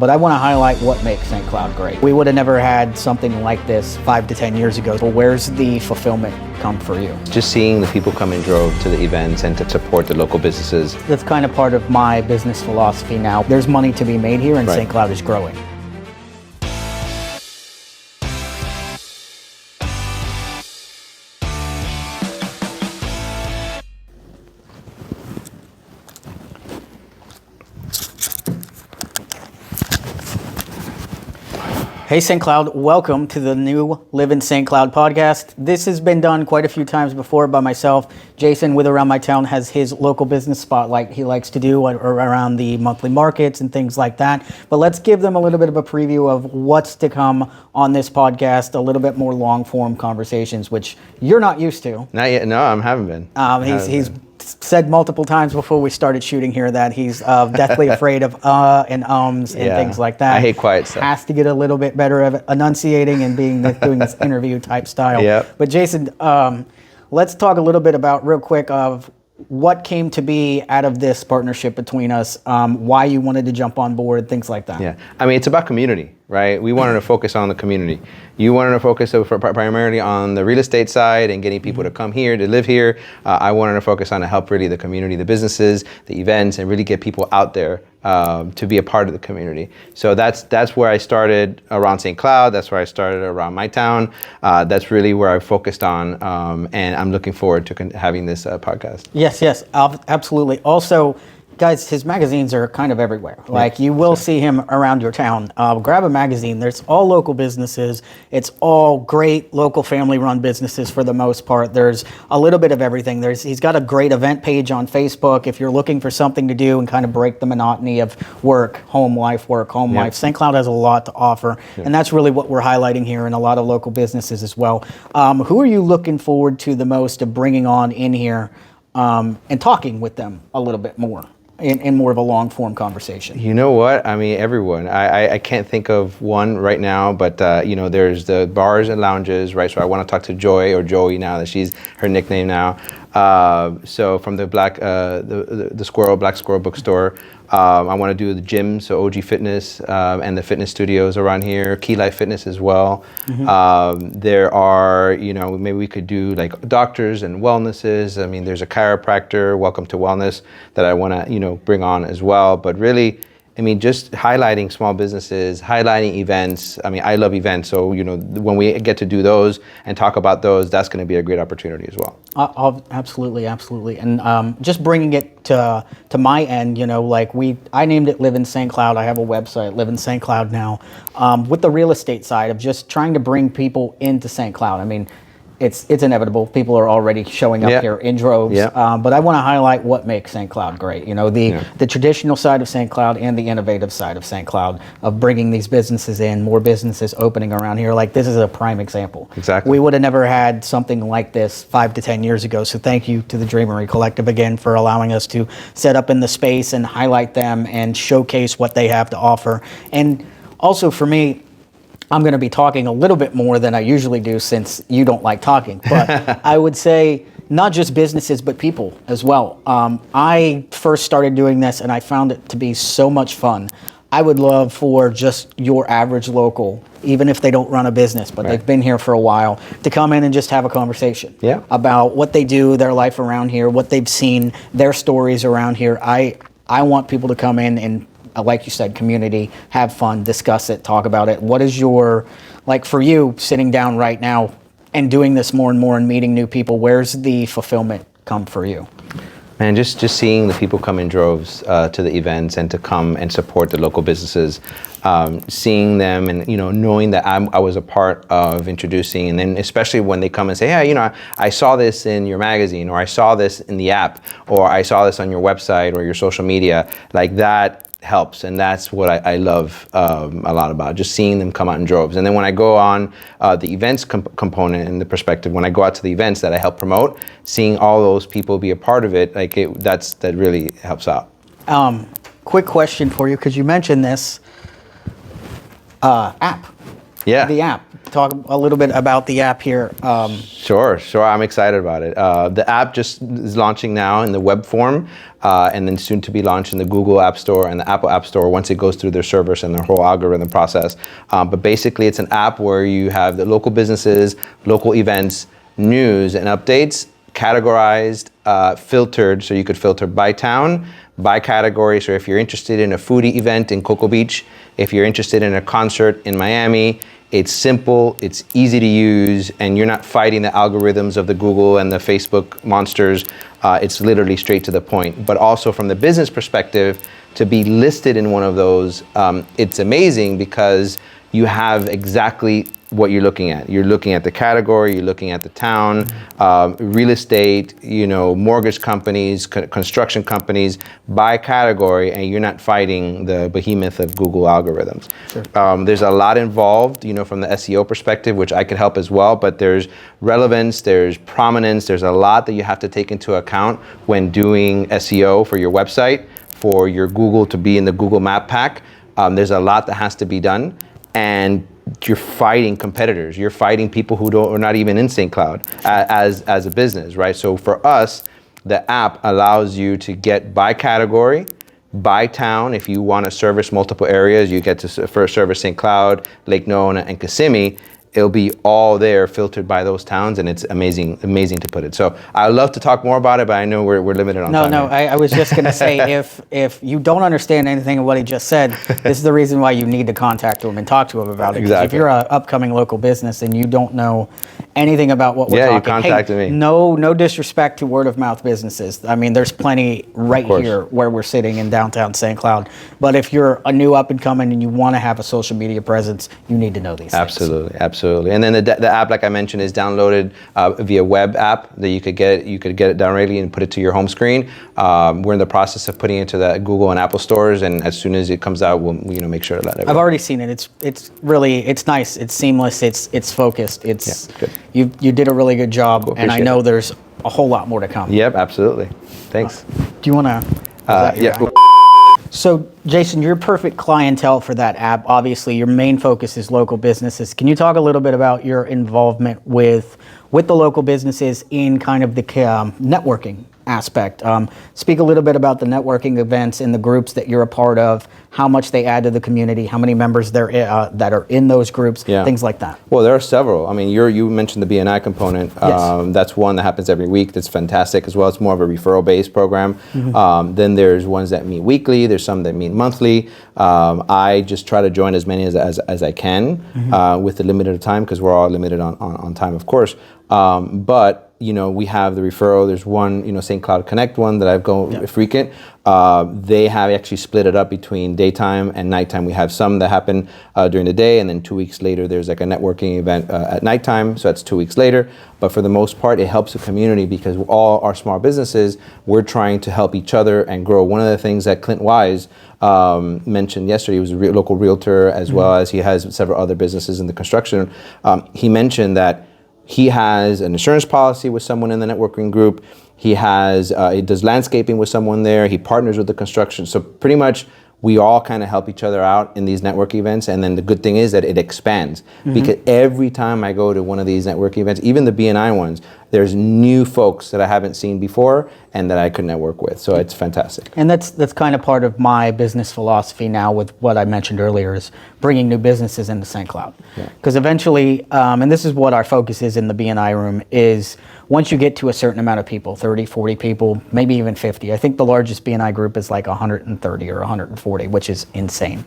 But I want to highlight what makes St. Cloud great. We would have never had something like this 5 to 10 years ago. But where's the fulfillment come for you? Just seeing the people come in drove to the events and to support the local businesses. That's kind of part of my business philosophy now. There's money to be made here, and Right. St. Cloud is growing. Hey St. Cloud, welcome to the new Live in St. Cloud podcast. This has been done quite a few times before by myself. Jason with Around My Town has his local business spotlight he likes to do around the monthly markets and things like that. But let's give them a little bit of a preview of what's to come on this podcast, a little bit more long form conversations, which you're not used to. Not yet. No, I haven't been. He's said multiple times before we started shooting here that he's deathly afraid of and ums and things like that. I hate quiet stuff. Has to get a little bit better at enunciating and doing this interview type style. Yep. But Jason, let's talk a little bit about real quick of what came to be out of this partnership between us, why you wanted to jump on board, things like that. Yeah, I mean, it's about community, right? We wanted to focus on the community. You wanted to focus primarily on the real estate side and getting people to come here, to live here. I wanted to focus on to help really the community, the businesses, the events, and really get people out there to be a part of the community. So that's where I started around St. Cloud. That's where I started around my town. That's really where I focused on, and I'm looking forward to having this podcast. Yes, absolutely. Also, guys, his magazines are kind of everywhere. Like you will see him around your town. Grab a magazine. There's all local businesses. It's all great local family-run businesses for the most part. There's a little bit of everything. He's got a great event page on Facebook. If you're looking for something to do and kind of break the monotony of work, home life, St. Cloud has a lot to offer, and that's really what we're highlighting here in a lot of local businesses as well. Who are you looking forward to the most of bringing on in here and talking with them a little bit more? In more of a long form conversation? You know what? I mean, everyone. I can't think of one right now, but there's the bars and lounges, right? So I want to talk to Joy or Joey now that she's her nickname now. So from the Black Squirrel Bookstore, I want to do the gym, so OG Fitness and the fitness studios around here, Key Life Fitness as well. There are, maybe we could do like doctors and wellnesses. I mean, there's a chiropractor, Welcome to Wellness, that I want to, bring on as well. But really, I mean, just highlighting small businesses, highlighting events. I mean, I love events, so when we get to do those and talk about those, that's going to be a great opportunity as well. Absolutely, and just bringing it to my end, I named it Live in St. Cloud. I have a website, Live in St. Cloud now, with the real estate side of just trying to bring people into St. Cloud. I mean, it's inevitable. People are already showing up here in droves. But I want to highlight what makes St. Cloud great. The traditional side of St. Cloud and the innovative side of St. Cloud of bringing these businesses in, more businesses opening around here. Like this is a prime example. Exactly. We would have never had something like this 5 to 10 years ago. So thank you to the Dreamery Collective again for allowing us to set up in the space and highlight them and showcase what they have to offer. And also for me, I'm going to be talking a little bit more than I usually do since you don't like talking. But I would say not just businesses, but people as well. I first started doing this and I found it to be so much fun. I would love for just your average local, even if they don't run a business, but they've been here for a while, to come in and just have a conversation about what they do, their life around here, what they've seen, their stories around here. I want people to come in and, like you said, community, have fun, discuss it, talk about it. What is for you, sitting down right now and doing this more and more and meeting new people, where's the fulfillment come for you? Man, just seeing the people come in droves to the events and to come and support the local businesses, seeing them and knowing that I was a part of introducing, and then especially when they come and say, hey, I saw this in your magazine, or I saw this in the app, or I saw this on your website or your social media, like that helps. And that's what I love a lot about, just seeing them come out in droves. And then when I go on the events component and the perspective, when I go out to the events that I help promote, seeing all those people be a part of it, that really helps out. Quick question for you, because you mentioned this app. Yeah. The app. talk a little bit about the app here. Sure. I'm excited about it. The app just is launching now in the web form, and then soon to be launched in the Google App Store and the Apple App Store once it goes through their service and their whole algorithm process. But basically, it's an app where you have the local businesses, local events, news, and updates categorized, filtered, so you could filter by town, by category. So if you're interested in a foodie event in Cocoa Beach, if you're interested in a concert in Miami, it's simple, it's easy to use, and you're not fighting the algorithms of the Google and the Facebook monsters. It's literally straight to the point. But also from the business perspective, to be listed in one of those, it's amazing because you have exactly what you're looking at. You're looking at the category, you're looking at the town, real estate, mortgage companies, construction companies by category, and you're not fighting the behemoth of Google algorithms. Sure. There's a lot involved, from the SEO perspective, which I could help as well, but there's relevance, there's prominence, there's a lot that you have to take into account when doing SEO for your website, for your Google to be in the Google Map pack. There's a lot that has to be done, and you're fighting competitors. You're fighting people who are not even in St. Cloud as a business, right? So for us, the app allows you to get by category, by town. If you want to service multiple areas, you get to first service St. Cloud, Lake Nona, and Kissimmee. It'll be all there filtered by those towns, and it's amazing to put it. So I'd love to talk more about it, but I know we're limited on time. No, I was just going to say, if you don't understand anything of what he just said, this is the reason why you need to contact him and talk to him about it. Exactly. If you're an upcoming local business and you don't know anything about what we're talking, you contacted me. No disrespect to word of mouth businesses. I mean, there's plenty right here where we're sitting in downtown St. Cloud. But if you're a new up and coming and you want to have a social media presence, you need to know these things. Absolutely. And then the app, like I mentioned, is downloaded via web app that you could get it downloaded and put it to your home screen. We're in the process of putting it to the Google and Apple stores, and as soon as it comes out, we'll make sure to let everyone. I've already seen it. It's really nice. It's seamless. It's focused. Good. You did a really good job, cool, and I know there's a whole lot more to come. Yep, absolutely. Thanks. Do you want to? Yeah. So, Jason, you're perfect clientele for that app. Obviously, your main focus is local businesses. Can you talk a little bit about your involvement with the local businesses in kind of the networking aspect? Speak a little bit about the networking events and the groups that you're a part of, how much they add to the community, how many members there that are in those groups, things like that. Well, there are several. I mean, you mentioned the BNI component. Yes. That's one that happens every week. That's fantastic as well. It's more of a referral-based program. Mm-hmm. Then there's ones that meet weekly. There's some that meet monthly. I just try to join as many as I can, mm-hmm. With the limited time, because we're all limited on time, of course. But we have the referral. There's one, St. Cloud Connect one that I've gone frequent. They have actually split it up between daytime and nighttime. We have some that happen during the day, and then 2 weeks later, there's like a networking event at nighttime. So that's 2 weeks later. But for the most part, it helps the community because all our small businesses, we're trying to help each other and grow. One of the things that Clint Wise mentioned yesterday, he was a local realtor as mm-hmm. well as he has several other businesses in the construction. He mentioned that he has an insurance policy with someone in the networking group. He does landscaping with someone there. He partners with the construction. So pretty much we all kind of help each other out in these network events. And then the good thing is that it expands mm-hmm. because every time I go to one of these network events, even the BNI ones, there's new folks that I haven't seen before and that I could network with. So it's fantastic. And that's kind of part of my business philosophy now with what I mentioned earlier is bringing new businesses into St. Cloud. Because eventually, and this is what our focus is in the BNI room, is once you get to a certain amount of people, 30, 40 people, maybe even 50, I think the largest BNI group is like 130 or 140, which is insane.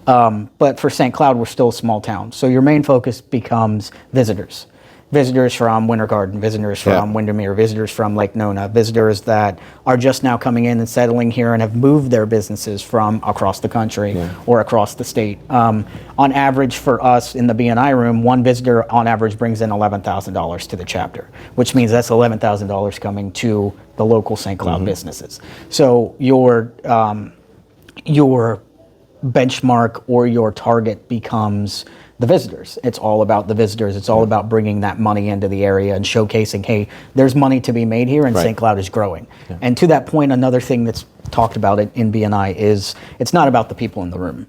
But for St. Cloud, we're still a small town. So your main focus becomes visitors. Visitors from Winter Garden, visitors from Windermere, visitors from Lake Nona, visitors that are just now coming in and settling here and have moved their businesses from across the country or across the state. On average for us in the BNI room, one visitor on average brings in $11,000 to the chapter, which means that's $11,000 coming to the local St. Cloud mm-hmm. businesses. So your benchmark or your target becomes the visitors. It's all about the visitors. It's all about bringing that money into the area and showcasing, hey, there's money to be made here and St. Cloud is growing. And to that point, another thing that's talked about in BNI is it's not about the people in the room.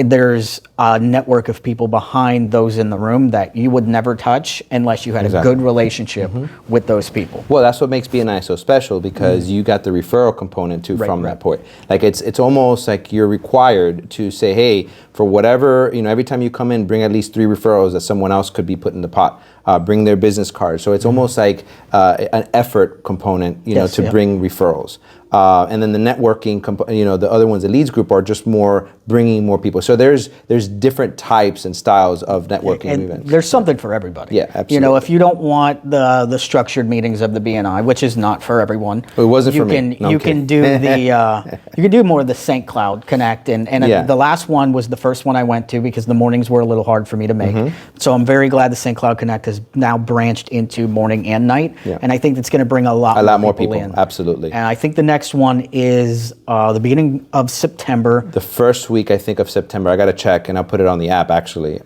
there's a network of people behind those in the room that you would never touch unless you had Exactly. a good relationship with those people. Well, that's what makes BNI so special, because you got the referral component too from right. that point. Like it's almost like you're required to say, hey, for whatever, every time you come in, bring at least 3 referrals that someone else could be put in the pot. Bring their business cards. So it's almost like an effort component, Yes, to yeah. bring referrals. And then the networking, the other ones, the leads group, are just more bringing more people. So there's different types and styles of networking And events. there's something for everybody. Yeah, absolutely. If you don't want the structured meetings of the BNI, which is not for everyone, It wasn't you for me. can No, I'm you can kidding. do the you can do more of the St. Cloud Connect, and Yeah. the last one was the first one I went to because the mornings were a little hard for me to make. So I'm very glad the St. Cloud Connect has now branched into morning and night, Yeah. and I think it's going to bring a lot more people in. Absolutely. And I think the next one is the beginning of September. The first week, I think, of September. I got to check, and I'll put it on the app. Actually,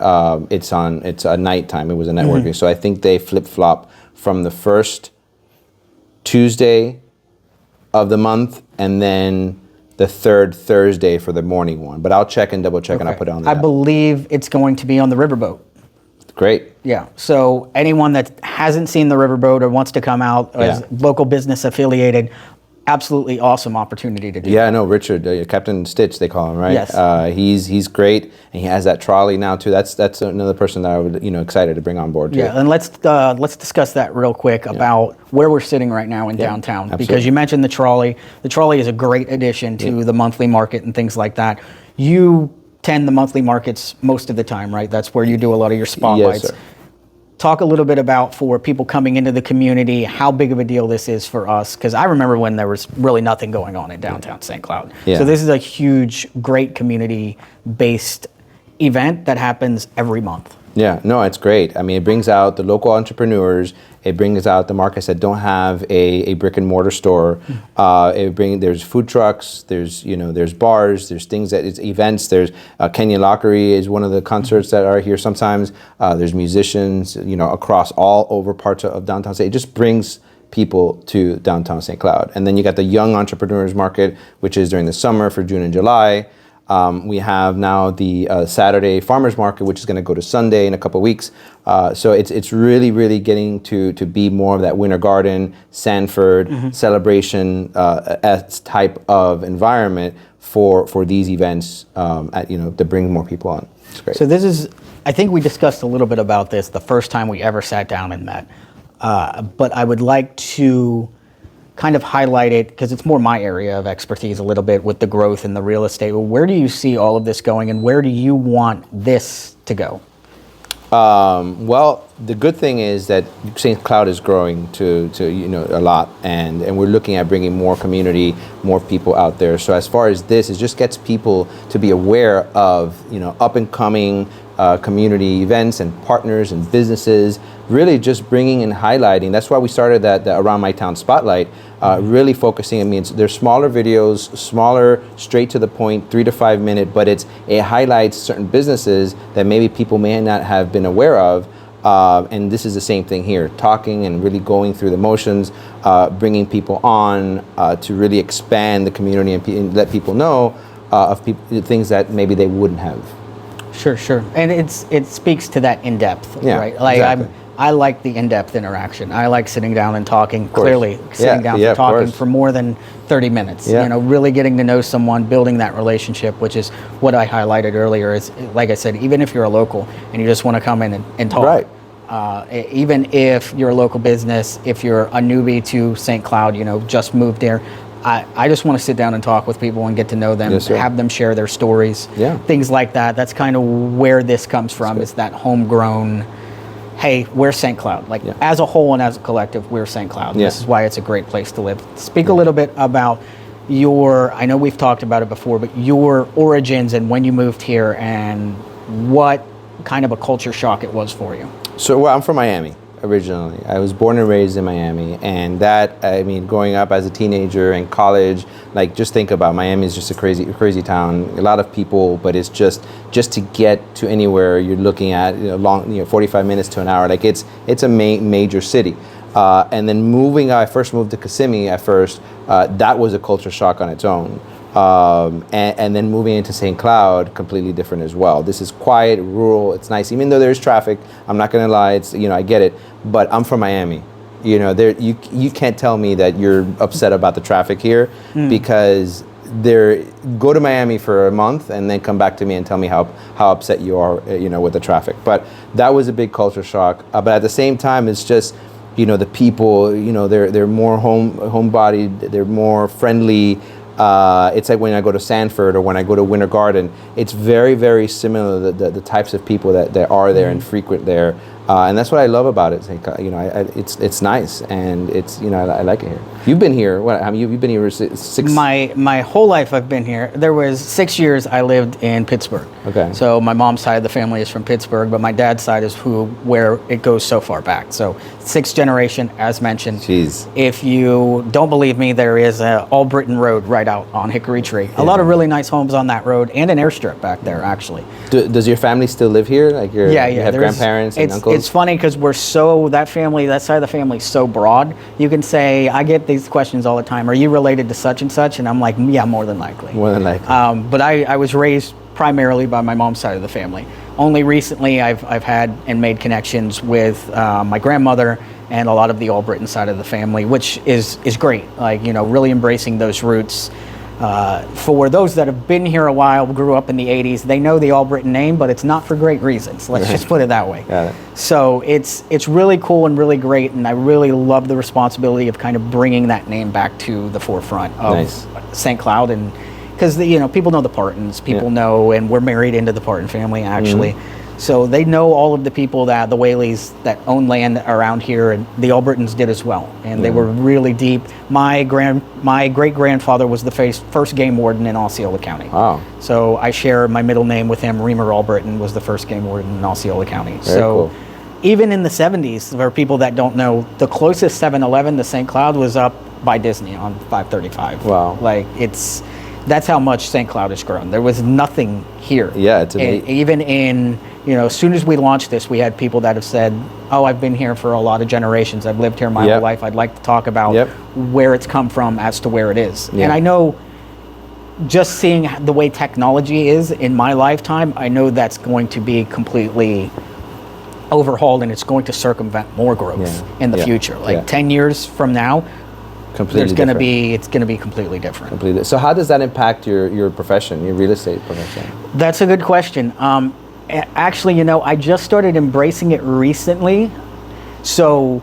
it's a nighttime. It was a networking, so I think they flip flop from the first Tuesday of the month, and then the third Thursday for the morning one. But I'll check and double check, and I'll put it on the I app. believe it's going to be on the riverboat. Great. Yeah. So anyone that hasn't seen the riverboat or wants to come out as Yeah. local business affiliated, absolutely awesome opportunity to do. Yeah, no, Richard, Captain Stitch, they call him, right? Yes. He's great, and he has that trolley now too. That's another person that I would excited to bring on board too. Yeah, and let's discuss that real quick about where we're sitting right now in downtown, because absolutely. you mentioned the trolley. The trolley is a great addition to the monthly market and things like that. You tend the monthly markets most of the time, right? That's where you do a lot of your spotlights. Yes, sir. Talk a little bit about, for people coming into the community, how big of a deal this is for us, because I remember when there was really nothing going on in downtown St. Cloud. Yeah. So this is a huge, great community-based event that happens every month. Yeah, no, it's great. I mean, it brings out the local entrepreneurs. It brings out the markets that don't have a brick and mortar store. There's food trucks. There's bars. There's things it's events. There's Kenya Lockery is one of the concerts that are here sometimes. There's musicians, across all over parts of downtown state. It just brings people to downtown St. Cloud. And then you got the Young Entrepreneurs Market, which is during the summer for June and July. We have now the Saturday Farmers Market, which is going to go to Sunday in a couple of weeks. So it's really, really getting to be more of that Winter Garden, Sanford celebration type of environment for these events. To bring more people on. It's great. So this is, I think we discussed a little bit about this the first time we ever sat down and met. But I would like to kind of highlight it, because it's more my area of expertise a little bit with the growth in the real estate. Where do you see all of this going, and where do you want this to go? Well, the good thing is that St. Cloud is growing to a lot, and we're looking at bringing more community, more people out there. So as far as this, it just gets people to be aware of up and coming community events and partners and businesses, really just bringing and highlighting. That's why we started that Around My Town Spotlight, really focusing. I mean, they're smaller videos, smaller, straight to the point, 3 to 5 minute, but it highlights certain businesses that maybe people may not have been aware of. And this is the same thing here, talking and really going through the motions, bringing people on to really expand the community and let people know of things that maybe they wouldn't have. Sure. And it speaks to that in-depth, Yeah, right? Like exactly. I like the in-depth interaction. I like sitting down and talking, clearly sitting down yeah, and of talking course. for more than 30 minutes. Yeah. Really getting to know someone, building that relationship, which is what I highlighted earlier. Is, like I said, even if you're a local and you just want to come in and talk. Right. Even if you're a local business, if you're a newbie to St. Cloud, just moved there, I just want to sit down and talk with people and get to know them, Yes, sir. have them share their stories, Yeah. things like that. That's kind of where this comes from, is that homegrown, hey, we're St. Cloud. Like, as a whole and as a collective, we're St. Cloud. Yeah. This is why it's a great place to live. Speak a little bit about I know we've talked about it before, but your origins and when you moved here and what kind of a culture shock it was for you. So, I'm from Miami originally. I was born and raised in Miami, and growing up as a teenager and college, like, just think about Miami is just a crazy town. A lot of people, but it's just to get to anywhere you're looking at, 45 minutes to an hour. Like, it's a major city. And then I first moved to Kissimmee at first. That was a culture shock on its own. And then moving into St. Cloud, completely different as well. This is quiet, rural. It's nice, even though there's traffic. I'm not gonna lie. It's, you know, I get it, but I'm from Miami. You know, you can't tell me that you're upset about the traffic here, because go to Miami for a month and then come back to me and tell me how upset you are, you know, with the traffic. But that was a big culture shock. But at the same time, it's just, you know, the people, you know, they're more homebodied, they're more friendly. It's like when I go to Sanford or when I go to Winter Garden, it's very, very similar, the types of people that are there and frequent there. And that's what I love about it. You know, it's nice, and it's, you know, I like it here. You've been here. What? I mean, you've been here six. My whole life I've been here. There was 6 years I lived in Pittsburgh. Okay. So my mom's side of the family is from Pittsburgh, but my dad's side is where it goes so far back. So 6th generation, as mentioned. Jeez. If you don't believe me, there is a Albritton Road right out on Hickory Tree. A lot of really nice homes on that road, and an airstrip back there, actually. Does your family still live here? Like you have grandparents and uncles? It's funny because that side of the family is so broad. You can say, I get these questions all the time. Are you related to such and such? And I'm like, yeah, more than likely. More than likely. But I was raised primarily by my mom's side of the family. Only recently I've had and made connections with my grandmother and a lot of the Albritton side of the family, which is great. Like, you know, really embracing those roots. For those that have been here a while, grew up in the 80s, they know the Albritton name, but it's not for great reasons. Let's just put it that way. Got it. So it's really cool and really great, and I really love the responsibility of kind of bringing that name back to the forefront of St. Cloud, and because you know, people know the Partons, people know, and we're married into the Parton family actually. So they know all of the people the Whaleys that own land around here, and the Albrittons did as well. And they were really deep. My great-grandfather was the first game warden in Osceola County. Wow. So I share my middle name with him. Reamer Albritton was the first game warden in Osceola County. Very cool. Even in the 70s, for people that don't know, the closest 7-Eleven to St. Cloud was up by Disney on 535. Wow. Like, that's how much St. Cloud has grown. There was nothing here. Yeah, it's amazing. Even in, you know, as soon as we launched this, we had people that have said, oh, I've been here for a lot of generations. I've lived here my whole life. I'd like to talk about where it's come from as to where it is. And I know, just seeing the way technology is in my lifetime, I know that's going to be completely overhauled, and it's going to circumvent more growth in the future. Like 10 years from now, it's going to be completely different. Completely. So how does that impact your profession, your real estate profession? That's a good question. Actually, you know, I just started embracing it recently. So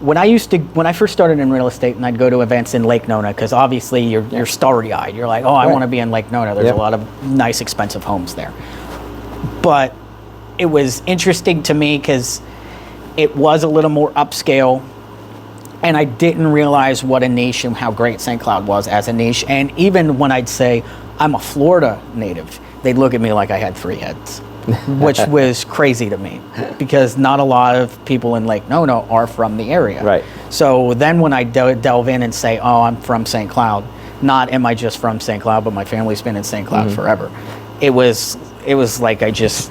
when I first started in real estate, and I'd go to events in Lake Nona, because obviously you're starry-eyed. You're like, oh, I want to be in Lake Nona. There's a lot of nice, expensive homes there. But it was interesting to me because it was a little more upscale. And I didn't realize what a niche and how great St. Cloud was as a niche. And even when I'd say I'm a Florida native, they'd look at me like I had 3 heads, which was crazy to me, because not a lot of people in Lake Nona are from the area. Right. So then when I delve in and say, oh, I'm from St. Cloud, not am I just from St. Cloud, but my family's been in St. Cloud forever. It was like I just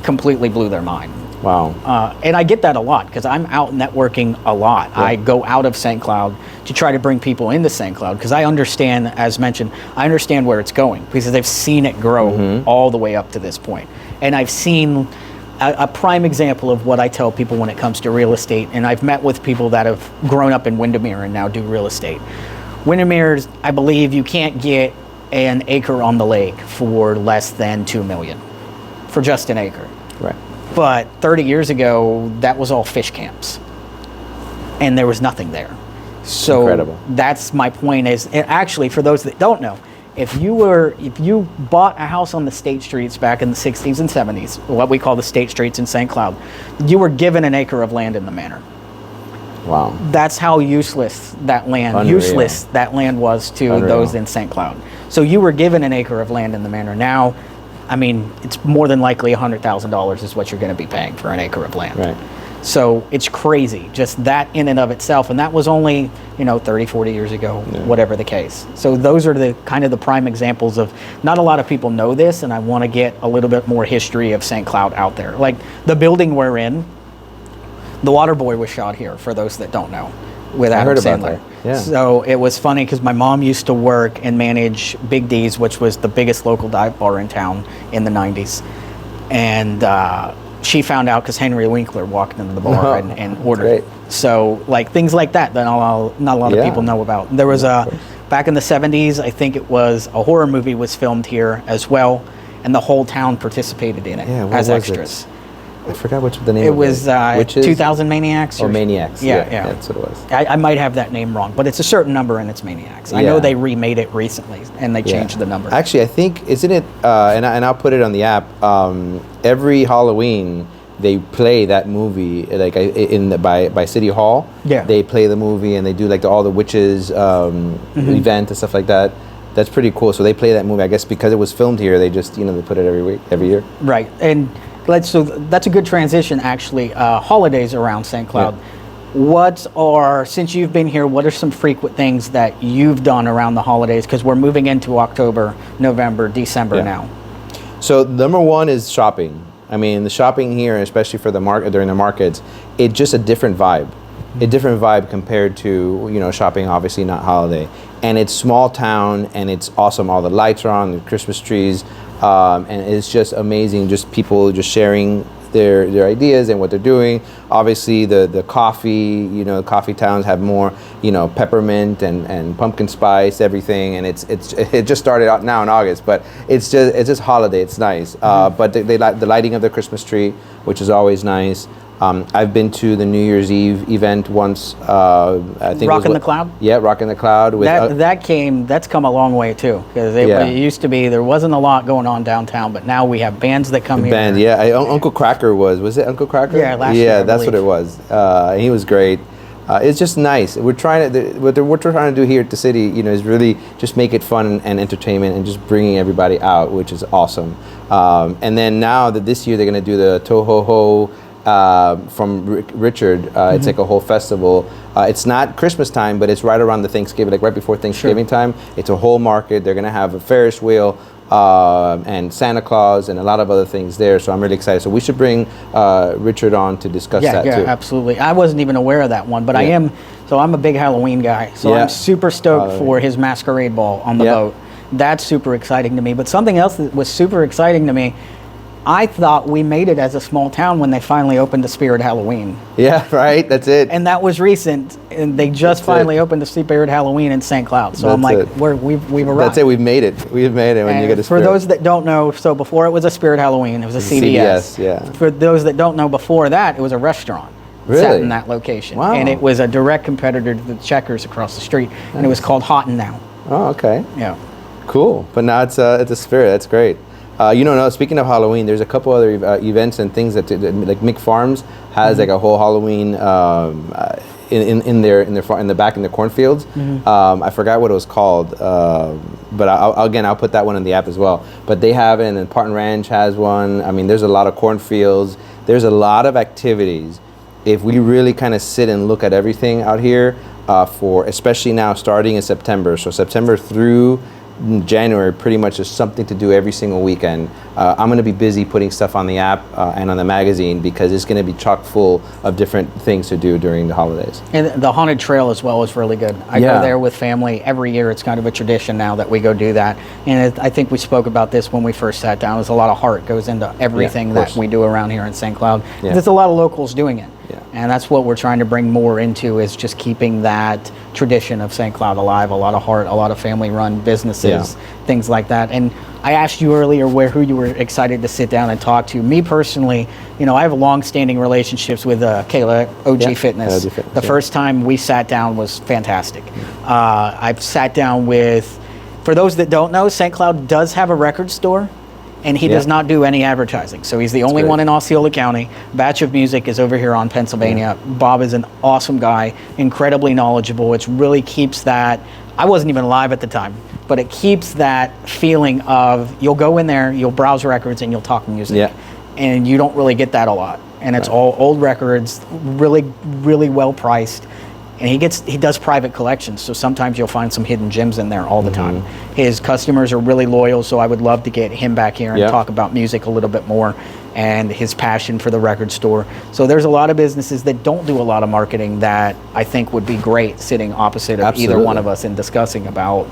completely blew their mind. Wow. And I get that a lot because I'm out networking a lot. I go out of St. Cloud to try to bring people into St. Cloud because I understand, as mentioned, I understand where it's going because I've seen it grow all the way up to this point. And I've seen a prime example of what I tell people when it comes to real estate. And I've met with people that have grown up in Windermere and now do real estate. Windermere, I believe you can't get an acre on the lake for less than $2 million for just an acre. Right. But 30 years ago, that was all fish camps, and there was nothing there. So incredible. That's my point. Is and actually, for those that don't know, if you bought a house on the state streets back in the 60s and 70s, what we call the state streets in St. Cloud, you were given an acre of land in the manor. Wow. That's how useless that land was to those in St. Cloud. So you were given an acre of land in the manor. Now, I mean, it's more than likely $100,000 is what you're going to be paying for an acre of land. Right. So it's crazy, just that in and of itself. And that was only, 30, 40 years ago, whatever the case. So those are the kind of the prime examples of, not a lot of people know this, and I want to get a little bit more history of St. Cloud out there. Like the building we're in, the Water Boy was shot here, for those that don't know. with I Adam heard about Sandler. that. Yeah. So it was funny because my mom used to work and manage Big D's, which was the biggest local dive bar in town in the 90s. And she found out because Henry Winkler walked into the bar and ordered great. it. So like things like that not a lot of people know about. There was back in the 70s, I think it was a horror movie was filmed here as well, and the whole town participated in it as extras. I forgot the name It of was Which is 2000 Maniacs. Maniacs. Yeah, that's what it was. I might have that name wrong, but it's a certain number and it's Maniacs. I know they remade it recently and they changed the number. Actually, I think, isn't it, and I'll put it on the app, every Halloween they play that movie like by City Hall. Yeah. They play the movie and they do like all the witches event and stuff like that. That's pretty cool. So they play that movie. I guess because it was filmed here, they just, they put it every year. Right. And so that's a good transition, actually. Holidays around St. Cloud. Yeah. Since you've been here, what are some frequent things that you've done around the holidays? Because we're moving into October, November, December now. So number one is shopping. I mean, the shopping here, especially for during the markets, it's just a different vibe. A different vibe compared to, shopping, obviously not holiday. And it's small town and it's awesome. All the lights are on, the Christmas trees. And it's just amazing, just people just sharing their ideas and what they're doing. Obviously, the coffee, coffee towns have more, peppermint and pumpkin spice, everything. And it just started out now in August, but it's just holiday. It's nice. But they like the lighting of the Christmas tree, which is always nice. I've been to the New Year's Eve event once. I think Rockin' the Cloud? Yeah, Rockin' the Cloud. That's come a long way too. Because it used to be, there wasn't a lot going on downtown, but now we have bands that come here. Uncle Cracker was it Uncle Cracker? Yeah, last year. Yeah, that's what it was. He was great. It's just nice. What we're trying to do here at the city, is really just make it fun and entertainment and just bringing everybody out, which is awesome. And then now that this year they're going to do the Toho Ho from Richard. It's like a whole festival. It's not Christmas time, but it's right around the Thanksgiving, like right before Thanksgiving time. It's a whole market. They're going to have a Ferris wheel and Santa Claus and a lot of other things there. So I'm really excited. So we should bring Richard on to discuss that too. Yeah, absolutely. I wasn't even aware of that one, but I am. So I'm a big Halloween guy. So I'm super stoked for his masquerade ball on the boat. That's super exciting to me. But something else that was super exciting to me, I thought we made it as a small town when they finally opened the Spirit Halloween. Yeah, right. That's it. And that was recent, and they just finally opened the Spirit Halloween in St. Cloud. So I'm like, we've arrived. That's it. We've made it. We've made it when you get a Spirit. For those that don't know, so before it was a Spirit Halloween, it was a CVS. Yeah. For those that don't know, before that, it was a restaurant. Really? Sat in that location. Wow. And it was a direct competitor to the Checkers across the street, and it was called Hot and Now. Oh, okay. Yeah. Cool. But now it's a Spirit. That's great. Speaking of Halloween, there's a couple other events and things that like Mick Farms has like a whole Halloween in the back in the cornfields. I forgot what it was called, but I'll put that one in the app as well. But they have it, and then Parton Ranch has one. I mean, there's a lot of cornfields. There's a lot of activities. If we really kind of sit and look at everything out here, especially now starting in September, so September through January pretty much is something to do every single weekend. I'm going to be busy putting stuff on the app and on the magazine because it's going to be chock full of different things to do during the holidays. And the Haunted Trail as well is really good. I go there with family every year. It's kind of a tradition now that we go do that. And I think we spoke about this when we first sat down. There's a lot of heart goes into everything that we do around here in St. Cloud. Yeah. There's a lot of locals doing it. Yeah. And that's what we're trying to bring more into, is just keeping that tradition of St. Cloud alive. A lot of heart, a lot of family-run businesses, things like that. And I asked you earlier who you were excited to sit down and talk to. Me personally, I have long-standing relationships with Kayla, OG Fitness. OG Fitness. The first time we sat down was fantastic. I've sat down with, for those that don't know, St. Cloud does have a record store. And he does not do any advertising. So he's the only one in Osceola County. Batch of Music is over here on Pennsylvania. Bob is an awesome guy, incredibly knowledgeable. It really keeps that, I wasn't even alive at the time, but it keeps that feeling of, you'll go in there, you'll browse records, and you'll talk music. Yeah. And you don't really get that a lot. And it's all old records, really, really well priced. and he does private collections, so sometimes you'll find some hidden gems in there all the time. His customers are really loyal, so I would love to get him back here and talk about music a little bit more and his passion for the record store. So there's a lot of businesses that don't do a lot of marketing that I think would be great sitting opposite of either one of us and discussing about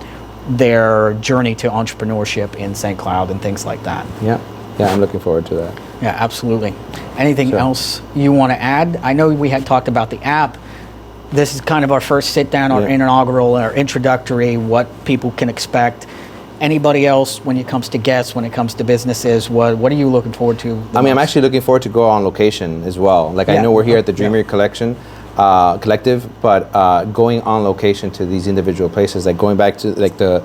their journey to entrepreneurship in St. Cloud and things like that. Yeah, I'm looking forward to that. Yeah, absolutely. Anything else you want to add? I know we had talked about the app. This is kind of our first sit down, our inaugural, our introductory, what people can expect. Anybody else, when it comes to guests, when it comes to businesses, what are you looking forward to? I'm actually looking forward to go on location as well. Like I know we're here at the Dreamery Collective, but going on location to these individual places, like going back to like the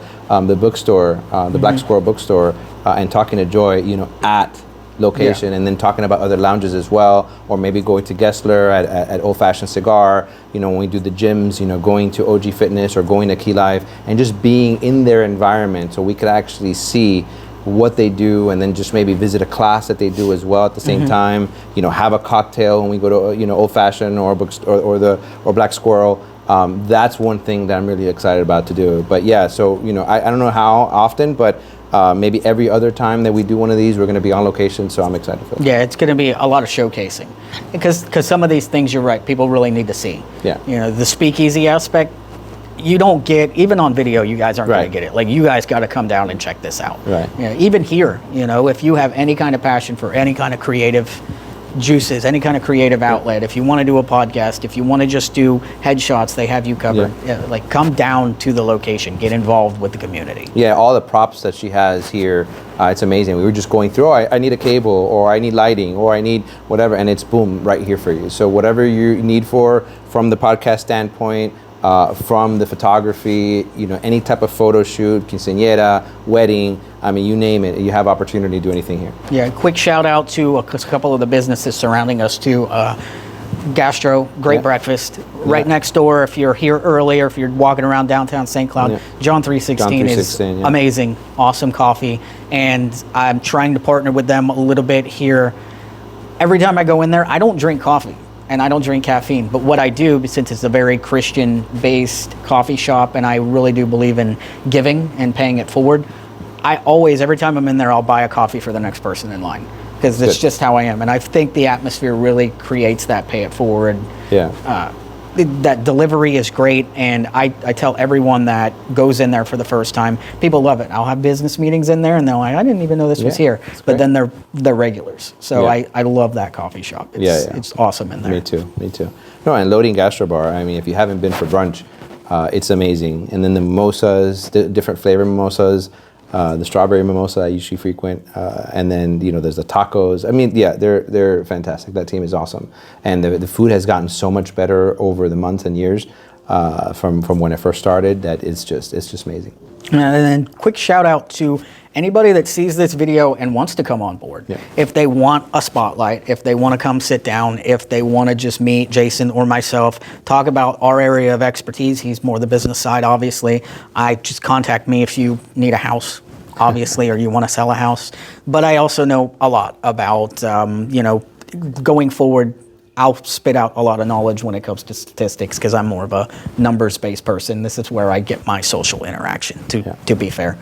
bookstore, the Black Squirrel bookstore, and talking to Joy, at location, and then talking about other lounges as well, or maybe going to Gessler at Old Fashioned Cigar, when we do the gyms, going to OG Fitness or going to Key Life, and just being in their environment so we could actually see what they do, and then just maybe visit a class that they do as well at the same time, have a cocktail when we go to Old Fashioned or or Black Squirrel. That's one thing that I'm really excited about to do. But yeah, so I don't know how often, but maybe every other time that we do one of these, we're going to be on location, so I'm excited for that. Yeah, it's going to be a lot of showcasing, because some of these things, you're right, people really need to see. Yeah. The speakeasy aspect, you don't get, even on video, you guys aren't going to get it. Like, you guys got to come down and check this out. Right. Even here, if you have any kind of passion for any kind of creative juices, any kind of creative outlet, if you want to do a podcast, if you want to just do headshots, they have you covered. Like, come down to the location, get involved with the community. Yeah, all the props that she has here, it's amazing. We were just going through, I need a cable, or I need lighting, or I need whatever, and it's boom, right here for you. So whatever you need from the podcast standpoint, from the photography, any type of photo shoot, quinceañera, wedding, you name it, you have opportunity to do anything here. Yeah, quick shout out to a couple of the businesses surrounding us too. Gastro, great breakfast. Right next door, if you're here early or if you're walking around downtown St. Cloud, John 316 is amazing, awesome coffee. And I'm trying to partner with them a little bit here. Every time I go in there, I don't drink coffee and I don't drink caffeine. But what I do, since it's a very Christian-based coffee shop and I really do believe in giving and paying it forward, I always, every time I'm in there, I'll buy a coffee for the next person in line, because it's just how I am. And I think the atmosphere really creates that pay it forward. That delivery is great, and I tell everyone that goes in there for the first time, people love it. I'll have business meetings in there, and they're like, I didn't even know this was here. But then they're regulars. So I love that coffee shop. It's awesome in there. Me too. No, and Loading Gastro Bar, if you haven't been for brunch, it's amazing. And then the mimosas, the different flavor mimosas, the strawberry mimosa I usually frequent, and then there's the tacos. They're fantastic. That team is awesome, and the food has gotten so much better over the months and years from when it first started. That it's just amazing. And then quick shout out to anybody that sees this video and wants to come on board. If they want a spotlight, if they want to come sit down, if they want to just meet Jason or myself, talk about our area of expertise. He's more the business side, obviously. Just contact me if you need a house, obviously, or you want to sell a house. But I also know a lot about, going forward. I'll spit out a lot of knowledge when it comes to statistics, because I'm more of a numbers-based person. This is where I get my social interaction, to be fair.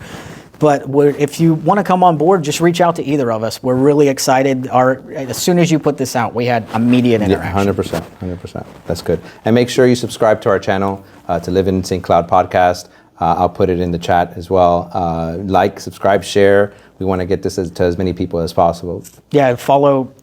But if you want to come on board, just reach out to either of us. We're really excited. As soon as you put this out, we had immediate interaction. 100%. That's good. And make sure you subscribe to our channel, to Live in St. Cloud podcast. I'll put it in the chat as well. Like, subscribe, share. We want to get this to as many people as possible. Yeah, follow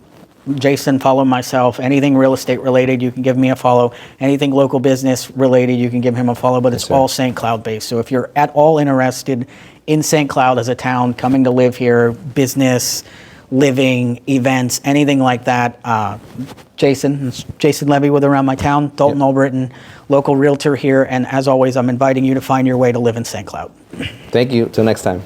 Jason, follow myself. Anything real estate related, you can give me a follow. Anything local business related, you can give him a follow. But it's all St. Cloud based. So if you're at all interested in St. Cloud as a town, coming to live here, business, living, events, anything like that, Jason Levy with Around My Town, Dalton Albritton, local realtor here. And as always, I'm inviting you to find your way to live in St. Cloud. Thank you. Till next time.